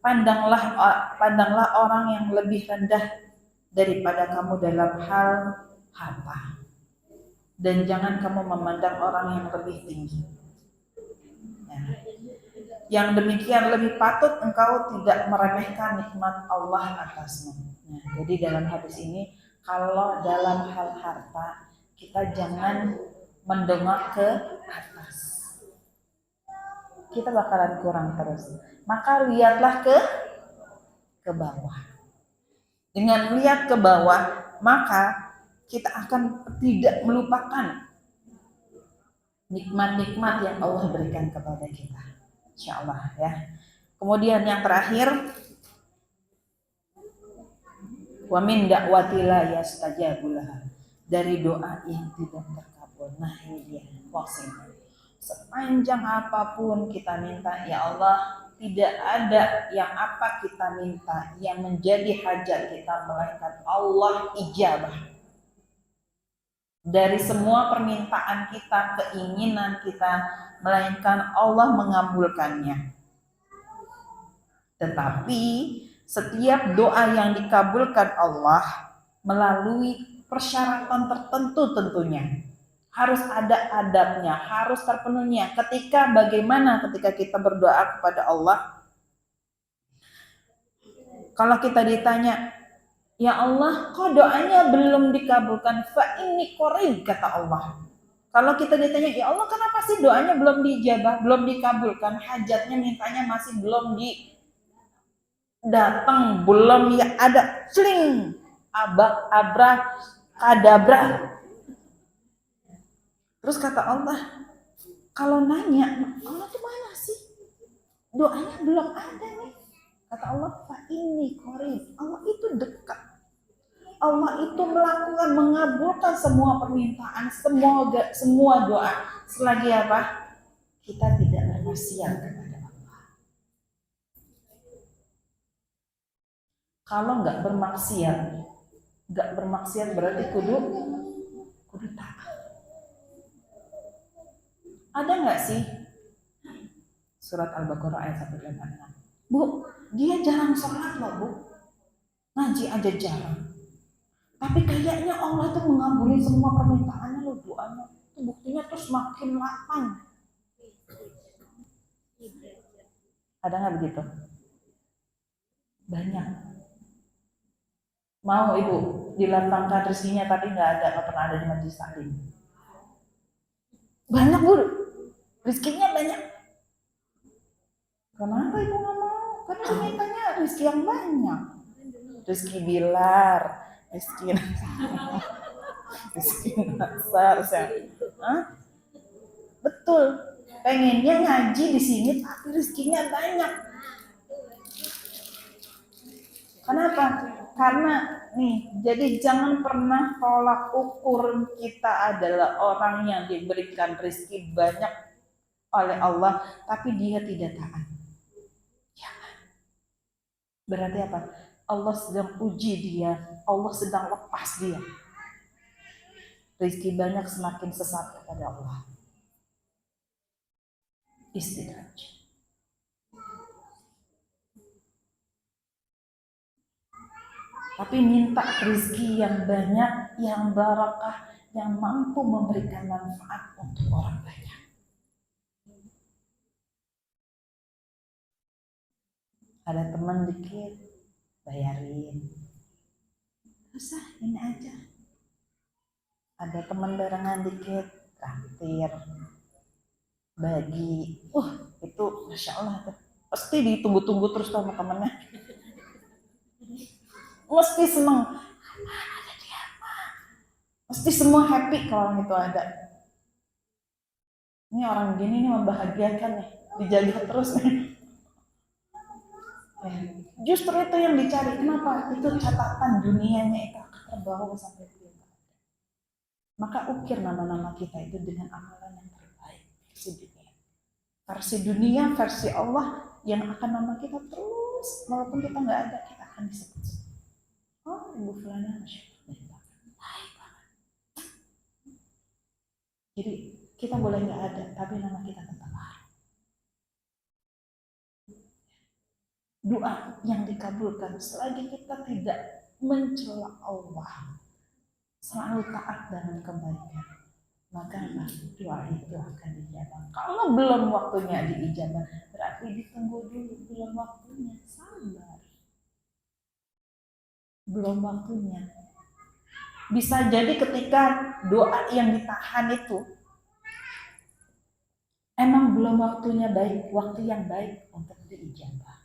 pandanglah orang yang lebih rendah daripada kamu dalam hal harta, dan jangan kamu memandang orang yang lebih tinggi. Yang demikian lebih patut engkau tidak meremehkan nikmat Allah atasmu. Jadi dalam hadis ini, kalau dalam hal harta kita jangan mendongak ke atas, kita bakalan kurang terus. Maka lihatlah ke bawah. Dengan lihat ke bawah, maka kita akan tidak melupakan nikmat-nikmat yang Allah berikan kepada kita. Insya Allah ya. Kemudian yang terakhir, wa min da'wati la yastajabu laha, dari doa yang tidak terkabul. Nah ini dia closing. Sepanjang apapun kita minta, ya Allah, tidak ada yang apa kita minta yang menjadi hajat kita, melainkan Allah ijabah. Dari semua permintaan kita, keinginan kita, melainkan Allah mengabulkannya. Tetapi setiap doa yang dikabulkan Allah melalui persyaratan tertentu tentunya. Harus ada adabnya, harus terpenuhnya. Bagaimana ketika kita berdoa kepada Allah? Kalau kita ditanya, ya Allah, kok doanya belum dikabulkan? Fa inni qarib, kata Allah. Kalau kita ditanya, ya Allah, kenapa sih doanya belum dijabah, belum dikabulkan? Hajatnya, mintanya masih belum datang, belum ya ada sling, abra, kadabra. Terus kata Allah, kalau nanya, Allah tuh mana sih? Doanya belum ada nih. Kata Allah, fa inni qarib. Allah itu dekat. Allah itu mengabulkan semua permintaan, semua doa. Selagi apa? Kita tidak bermaksiat kepada Allah. Kalau nggak bermaksiat berarti kudu taat. Ada nggak sih surat Al-Baqarah ayat 186? Bu, dia jarang sholat loh bu, ngaji aja jarang. Tapi kayaknya Allah tuh mengabulin semua permintaannya loh, doanya. Itu buktinya terus makin lapang. Ada nggak begitu? Banyak. Mau ibu dilapangkan rezekinya tapi nggak pernah ada di majelis taklim. Banyak bu, rezekinya banyak. Kenapa ibu nggak mau? Karena mintanya rezeki yang banyak. Rezeki Bilar, rezeki rezeki Nasar, betul. Pengennya ngaji di sini tapi rezekinya banyak. Kenapa? Karena nih, jadi jangan pernah tolak ukur kita adalah orang yang diberikan rezeki banyak oleh Allah, tapi dia tidak taat. Jangan. Berarti apa? Allah sedang uji dia, Allah sedang lepas dia. Rezeki banyak semakin sesat kepada Allah. Istidraj. Tapi minta rezeki yang banyak, yang barakah, yang mampu memberikan manfaat untuk orang banyak. Ada teman dikit, bayarin. Usah, ini aja. Ada teman barengan dikit, traktir, bagi. Itu Masya Allah tuh. Pasti ditunggu-tunggu terus sama temennya. Mesti seneng. Ada dia. Mesti semua happy kalau orang itu ada. Ini orang gini nih membahagiakan nih, dijaga terus nih. Justru itu yang dicari. Kenapa? Itu catatan dunianya itu akan terbawa sampai dia. Maka ukir nama-nama kita itu dengan amalan yang terbaik versi dunia. Versi dunia, versi Allah yang akan nama kita terus, walaupun kita nggak ada, kita akan disebut. Oh, Ibu Fulana, Masya Allah, baik banget. Jadi kita boleh nggak ada, tapi nama kita tetap ada. Doa yang dikabulkan selagi kita tidak mencela Allah, selalu taat dalam kebaikan, maka doa itu akan dijawab. Kalau belum waktunya diijabah, berarti ditunggu dulu, belum waktunya, sabar. Belum waktunya. Bisa jadi ketika doa yang ditahan itu emang belum waktunya baik, waktu yang baik untuk diijabah.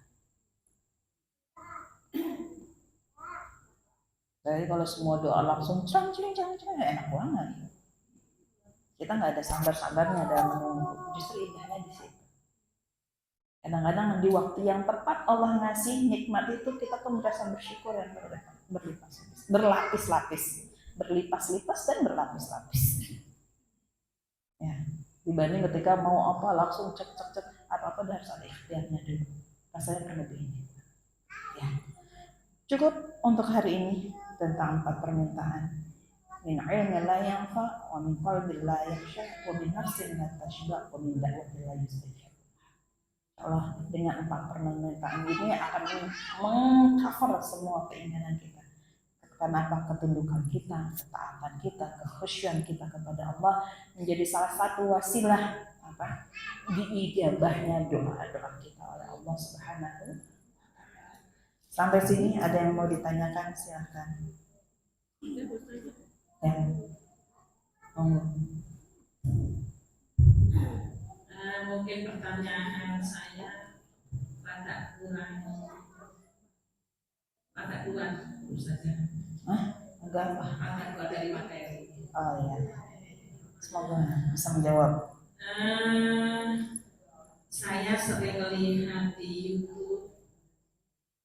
Jadi kalau semua doa langsung enak banget. Kita nggak ada sabar-sabarnya dalam menunggu. Justru indahnya di situ. Kadang-kadang di waktu yang tepat Allah ngasih nikmat itu, kita tuh merasa bersyukur yang berlapis-lapis, berlipas-lipas dan berlapis-lapis. Ya, dibanding ketika mau apa langsung cek apa harus ada ikhtiarnya dulu. Rasanya kan lebih ini. Ya. Cukup untuk hari ini tentang 4 permintaan. Min ilmin la yanfa, wa min qalbin la yakhsha, wa min nafsin la tashba, wa min da'watin la yustajab. Allah dengan 4 permintaan ini akan mengcover semua keinginan kita. Kenapa? Ketundukan kita, ketaatan kita, kekhusyuan kita kepada Allah menjadi salah satu wasilah diijabahnya doa-doa kita oleh Allah Subhanahu wa Ta'ala. Sampai sini ada yang mau ditanyakan, silahkan. Ya. Mungkin pertanyaan saya rada kurang saja. Enggak apa? Rada kurang dari materi. Oh iya. Semoga bisa menjawab. Saya sering melihat di YouTube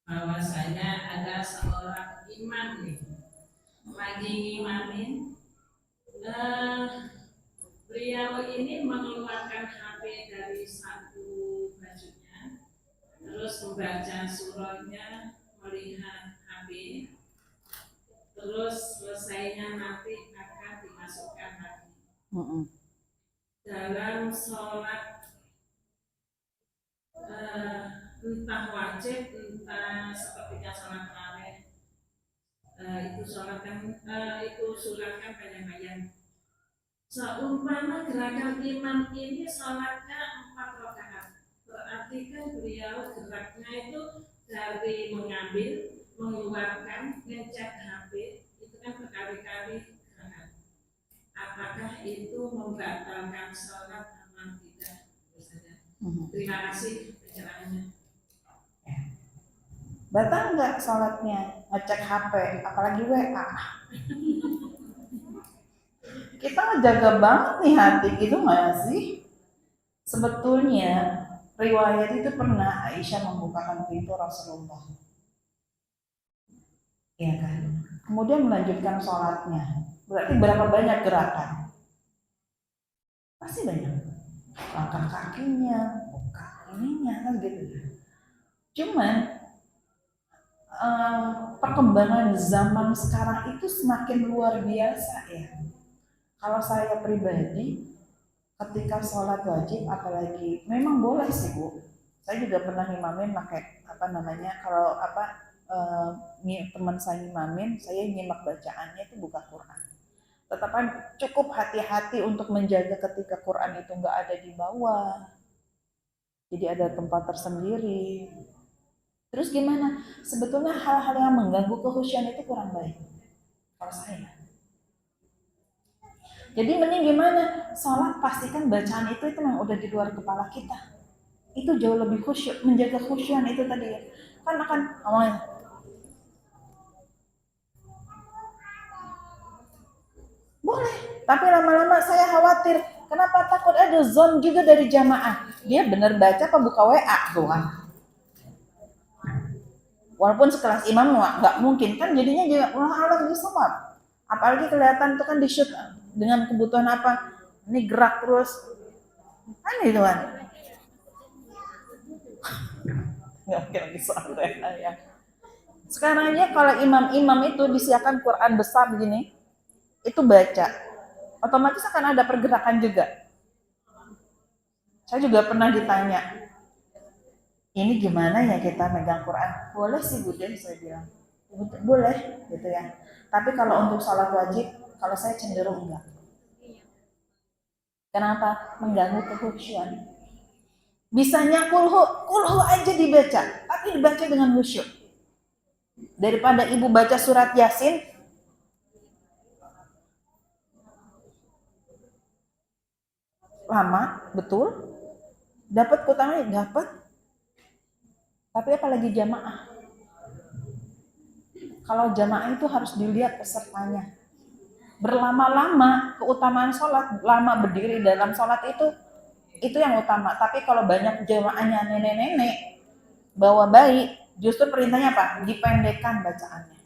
bahwasanya ada seorang imam nih lagi ngimamin. Beliau ini mengeluarkan HP dari satu bajunya, terus membaca surahnya, melihat HP, terus selesainya nanti akan dimasukkan lagi. dalam sholat entah wajib entah sepertinya sholat tarawih, itu sholat kan itu surat kan banyak-banyak. Seumpama gerakan imam ini sholatnya 4 rakaat, berarti kan beliau geraknya itu dari mengambil, mengeluarkan, ngecek HP, itu kan berkali-kali gerakan. Apakah itu membatalkan sholat atau tidak? Terima kasih pencerahannya. Batal nggak sholatnya? Ngecek HP, apalagi WA. Kita ngejaga banget nih hati gitu nggak sih? Sebetulnya riwayat itu pernah Aisyah membukakan pintu Rasulullah, ya kan? Kemudian melanjutkan sholatnya. Berarti berapa banyak gerakan? Pasti banyak. Langkah kakinya, buka ininya kan gitu. Cuman perkembangan zaman sekarang itu semakin luar biasa ya. Kalau saya pribadi, ketika sholat wajib, apalagi memang boleh sih Bu. Saya juga pernah ngimamin pakai kalau teman saya ngimamin, saya nyimak bacaannya itu buka Quran. Tetapi cukup hati-hati untuk menjaga ketika Quran itu nggak ada di bawah. Jadi ada tempat tersendiri. Terus gimana? Sebetulnya hal-hal yang mengganggu kehusyuan itu kurang baik. Kalau saya. Jadi mending gimana? Sholat pastikan bacaan itu memang udah di luar kepala kita. Itu jauh lebih khusyuk, menjaga khusyuan itu tadi ya. Kan akan awalnya. Boleh, tapi lama-lama saya khawatir. Kenapa takut ada zon juga dari jamaah? Dia benar baca apa buka WA doang? Walaupun sekelas imam nggak mungkin kan jadinya juga alam bisawab. Apalagi kelihatan itu kan di shoot dengan kebutuhan apa? Ini gerak terus, kan itu kan? Nggak mungkin lagi soal ya. Sekarang aja kalau imam-imam itu disiapkan Quran besar begini, itu baca, otomatis akan ada pergerakan juga. Saya juga pernah ditanya, ini gimana ya kita megang Quran? Boleh sih Bu Den, saya bilang. Boleh gitu ya. Tapi kalau untuk sholat wajib, kalau saya cenderung enggak. Kenapa? Mengganggu kehusyuan. Bisanya kulhu aja dibaca, tapi dibaca dengan khusyuk. Daripada ibu baca surat Yasin, lama, betul. Dapat keutamaan, dapat. Tapi apalagi jamaah. Kalau jamaah itu harus dilihat pesertanya. Berlama-lama keutamaan sholat, lama berdiri dalam sholat itu yang utama. Tapi kalau banyak jamaahnya nenek-nenek bawa bayi, justru perintahnya apa? Dipendekkan bacaannya.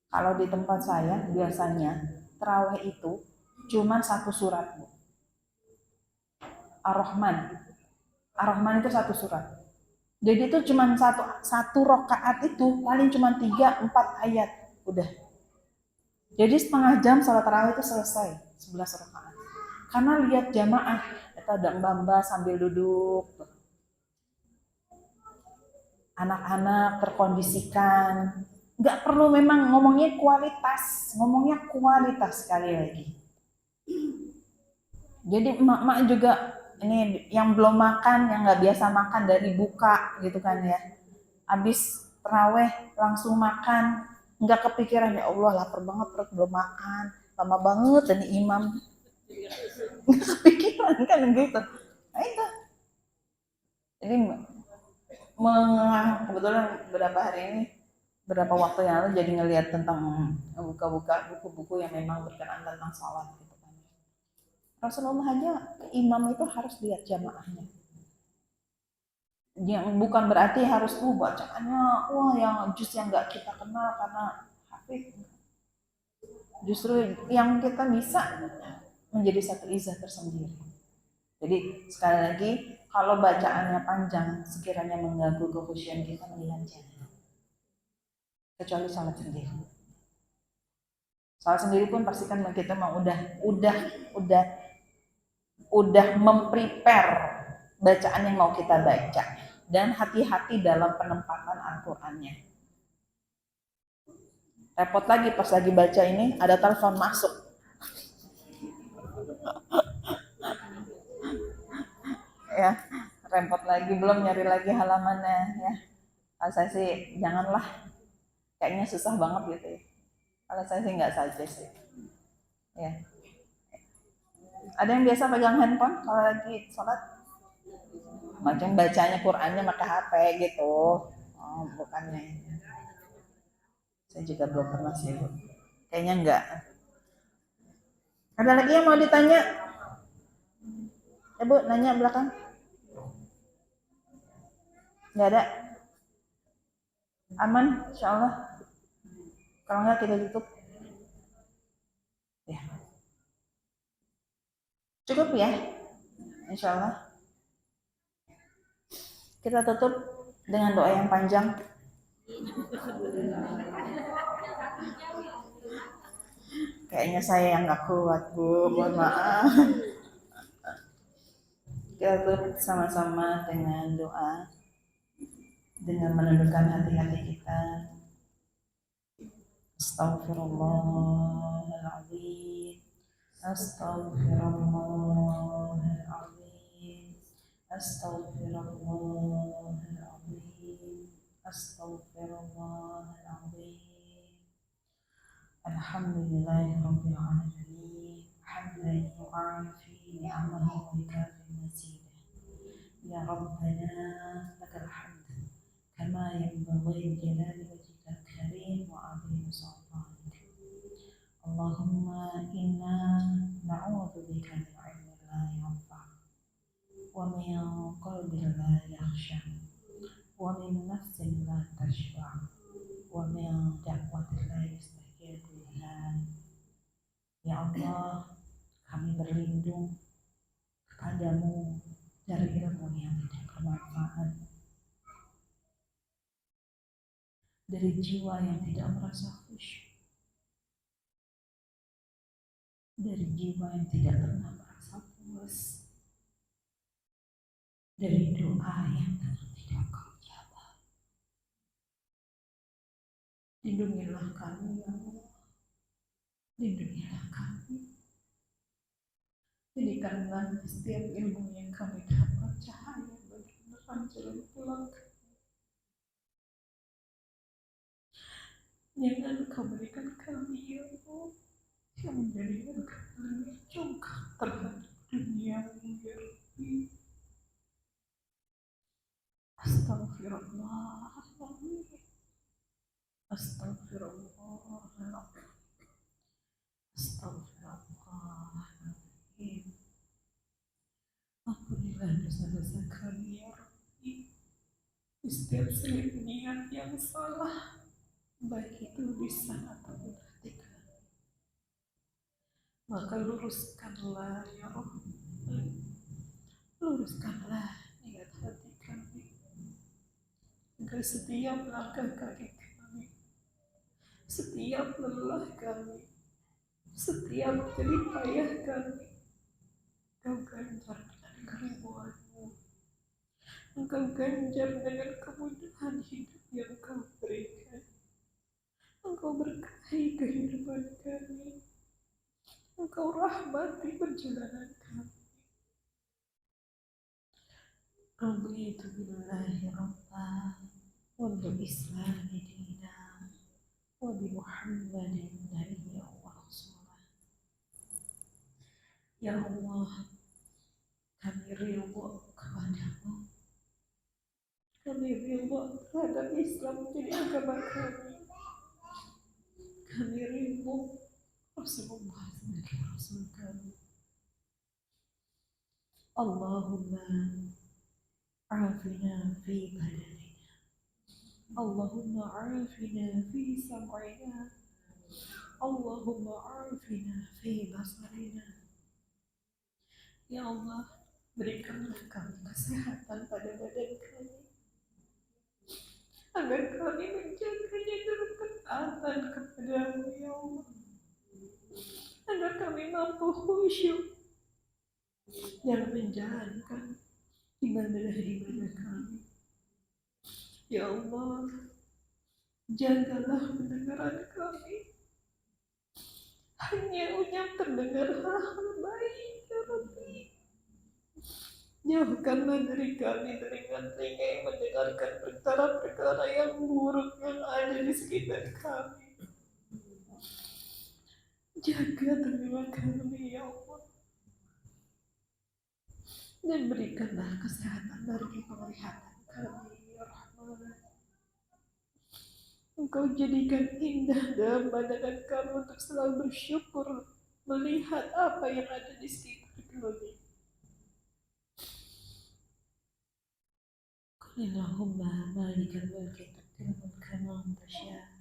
Kalau di tempat saya biasanya tarawih itu cuma 1 surat, Bu. Ar-Rahman itu 1 surat. Jadi itu cuma satu rakaat itu paling cuma 3-4 ayat udah. Jadi setengah jam salat tarawih itu selesai 11 rakaat. Karena lihat jamaah itu ada mbak-mbak sambil duduk, anak-anak terkondisikan. Nggak perlu memang ngomongnya kualitas sekali lagi. Jadi emak-emak juga ini yang belum makan, yang nggak biasa makan dari buka gitu kan ya. Habis terawih langsung makan, nggak kepikiran ya Allah lapar banget perut belum makan, lama banget dan imam. Nggak kepikiran kan gitu. Nah itu. Jadi kebetulan beberapa waktu yang lalu jadi ngelihat tentang buka-buka buku-buku yang memang berkenaan tentang sholat gitu kan. Rasulullah aja imam itu harus lihat jamaahnya. Yang bukan berarti harus bacaannya yang jus yang nggak kita kenal karena hafid. Justru yang kita bisa menjadi satu izah tersendiri. Jadi sekali lagi kalau bacaannya panjang sekiranya mengganggu kekhusyuan kita mendingan jangan. Kecuali sholat sendiri. Salat sendiri pun pastikan kita mau udah memprepare bacaan yang mau kita baca, dan hati-hati dalam penempatan Al-Qur'annya. Repot lagi pas lagi baca ini ada telepon masuk. Ya, repot lagi, belum nyari lagi halamannya ya. Kalau saya sih janganlah, kayaknya susah banget gitu ya. Kalau saya sih nggak saja sih. Ya. Ada yang biasa pegang handphone kalau lagi sholat? Macam bacanya Qur'annya pakai HP gitu. Oh, bukannya. Saya juga belum pernah sih, Bu. Kayaknya enggak. Ada lagi yang mau ditanya? Bu, nanya belakang. Enggak ada. Aman, insyaallah. Kalau enggak kita tutup. Ya. Cukup ya? Insyaallah. Kita tutup dengan doa yang panjang. Kayaknya saya yang nggak kuat, Bu. Mohon maaf. Kita tutup sama-sama dengan doa, dengan menundukkan hati-hati kita. Astaghfirullahaladzim. Astaghfirullahaladzim. Astaghfirullahaladzim. Astaghfirullahaladzim. Alhamdulillahirabbil alamin. Hamdan yu'afi ni'amahu wa yukafi mazidah. Ya Rabbana lakal hamd kama yanbaghi li jalali wajhikal karim wa 'azimi sultanik. Allahumma inna na'udzu bika min 'ilmin la yanfa' wa min qalbin la yakhsha wa min nafsin la tashba' wa min da'watin la yastajabu laha. Ya Allah, kami berlindung kepadamu dari ilmu yang tidak bermanfaat, dari jiwa yang tidak merasa khusyuk, dari jiwa yang tidak pernah merasa puas, dari doa yang tidak kau jawab. Lindungilah kami ya Allah, lindungilah kami. Jadikanlah setiap ilmu yang kami dapat cahaya bagi menerang jalan pulang. Jangan kau berikan kami ya Allah yang menjadikan kami congkak terhadap dunia ya Rabbi. Astagfirullahaladzim. Astagfirullahaladzim. Astagfirullahaladzim. Ampunilah dosa-dosa kami ya Rabbi. Di setiap selip niat yang salah, baik itu lisan ataupun hati kami, maka luruskanlah ya Rabbi. Luruskanlah niat hati kami, agar setiap langkah kaki kami, setiap lelah kami, setiap jerih payah kami, Engkau ganjar dengan keribuanmu, Engkau ganjar dengan kemudahan hidup yang Kau berikan. Engkau berkahi kehidupan kami, Engkau rahmati perjalanan kami. Raditu billahi rabba wa bil islami dina wa bi Muhammadin nabiyyan wa rasulah. Ya Allah, kami ridha kepadamu. Kami ridha terhadap Islam menjadi agama kami. Kami ridha Rasulullah sebagai Rasul kami. Allahumma afina fi badanina, Allahumma afina fi sam'ina, Allahumma afina fi basarina. Ya Allah, berikanlah kami kesehatan pada badan kami, agar kami menjaganya dalam ketaatan kepadamu ya Allah. kami mampu khusyuk yang menjalankan ibadah-ibadah kami. Ya Allah, jagalah pendengaran kami. Hanya Engkau terdengar hal-hal baik, ya Rabbi. Jauhkanlah dari kami telinga-telinga yang mendengarkan perkara-perkara yang buruk yang ada di sekitar kami. Jaga telinga kami, ya Allah. Dan berikanlah kesehatan dari penglihatan kami, ya Rahman. Engkau jadikan indah dalam pandangan kami untuk selalu bersyukur melihat apa yang ada di sekitar kami. Qulillahumma malikal mulki tu'til mulka man tasha'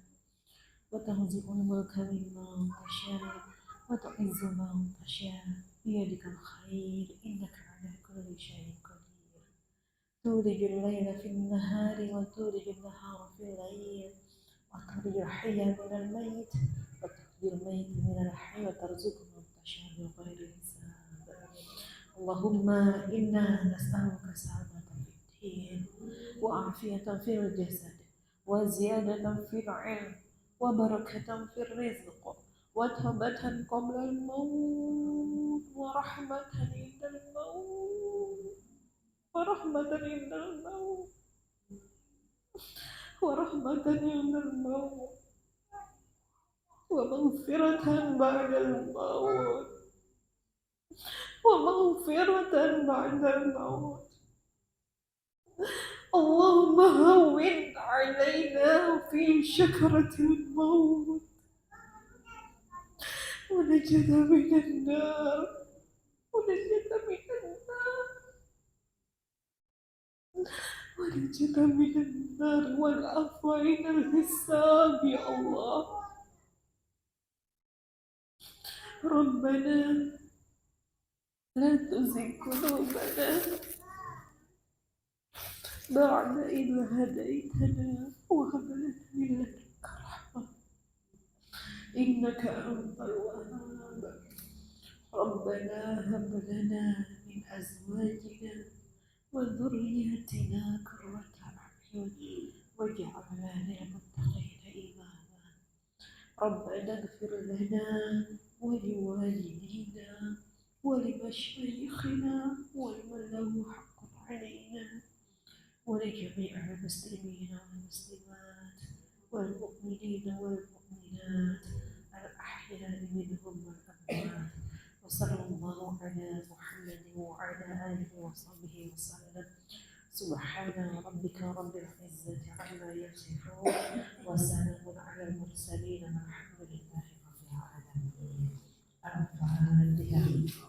wa tanzi'ul mulka mimman tasha' wa tu'izzu man tasha' biyadikal khair innaka 'ala kulli syai'in qadir. Tulijul laila fin nahari wa tulijul nahara fil lail wa tukhrijul hayya minal mayyit wa tukhrijul mayyita minal hayy wa tarzuqu man tasha' bighairi hisab. Allahumma inna nas'aluka salamatan fid din wa afiyatan fil jasad wa ziyadatan fil ilm wa barakatan fil rizq wa tawbatan qabla al-maut wa rahmatan indal maut wa rahmatan indal maut wa rahmatan indal maut wa maghfiratan ba'dal maut wa maghfiratan ba'dal maut. Allahumma hawwin 'alaina fi syakaratil maut wa najata minan nar wa najata minan nar wa najata minan nar wal afwa inal hisab, ya Allah. Rabbana la tuzigh qulubana ba'da idh hadaytana wa hab lana min ladunka rahmah innaka antal wahhab. Rabbana hab lana min azwajina wa dhurriyyatina qurrata a'yun waj'alna lil muttaqina imama. Rabbana ighfir lana wa liwalidina wa limashayikhina wa liman lahu haqqun 'alaina ولجميع المسلمين والمسلمات والمؤمنين والمؤمنات الأحياء منهم والأموات وصلى الله على محمد وعلى آله وصحبه وسلم. سبحان ربك رب العزة عما يصفون وسلام على المرسلين والحمد لله رب العالمين. الفاتحة.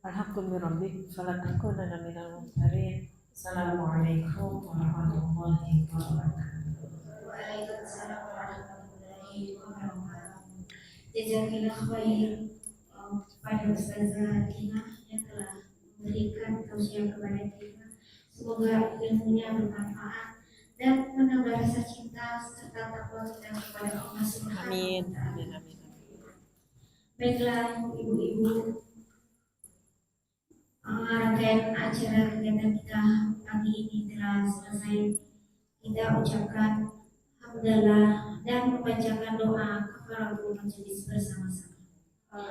Alhamdulillah, fala takunanna minal mumtarin. Assalamualaikum warahmatullahi wabarakatuh. Waalaikumsalam warahmatullahi wabarakatuh. Jazakillah khair kepada Ustazah Atina yang telah memberikan tausiah kepada kita. Semoga ilmunya bermanfaat dan menambah rasa cinta serta takwa kita kepada Allah Subhanahu wa Ta'ala. Baiklah ibu-ibu, rangkaian acara kegiatan kita pagi ini telah selesai. Kita ucapkan hamdalah dan membacakan doa kafaratul majelis bersama-sama.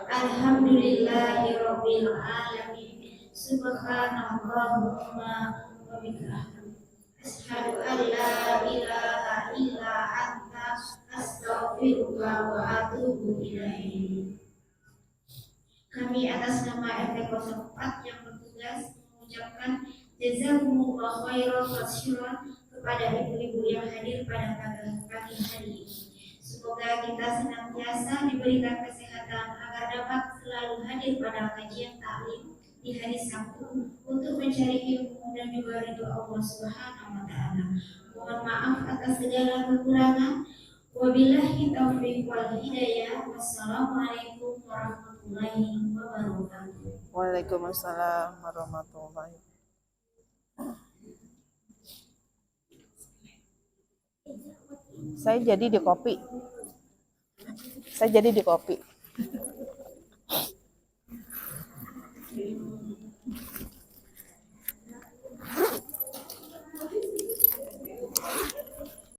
Alhamdulillahirabbil alamin. Subhanallahumma wa bihamdihi. Asyhadu an la ilaha illa anta astaghfiruka wa atubu ilaik. Kami atas nama RT 04 yang bertugas mengucapkan jazakumullah khairan katsiran kepada ibu-ibu yang hadir pada pagi hari ini. Semoga kita senantiasa diberikan kesehatan agar dapat selalu hadir pada kajian taklim di hari Sabtu untuk mencari ilmu dan juga ridho Allah Subhanahu wa Ta'ala. Mohon maaf atas segala kekurangan. Wabillahi taufiq wal hidayah. Wassalamualaikum warahmatullahi wabarakatuh. Waalaikumsalam warahmatullahi. Saya jadi di kopi. Saya jadi di kopi.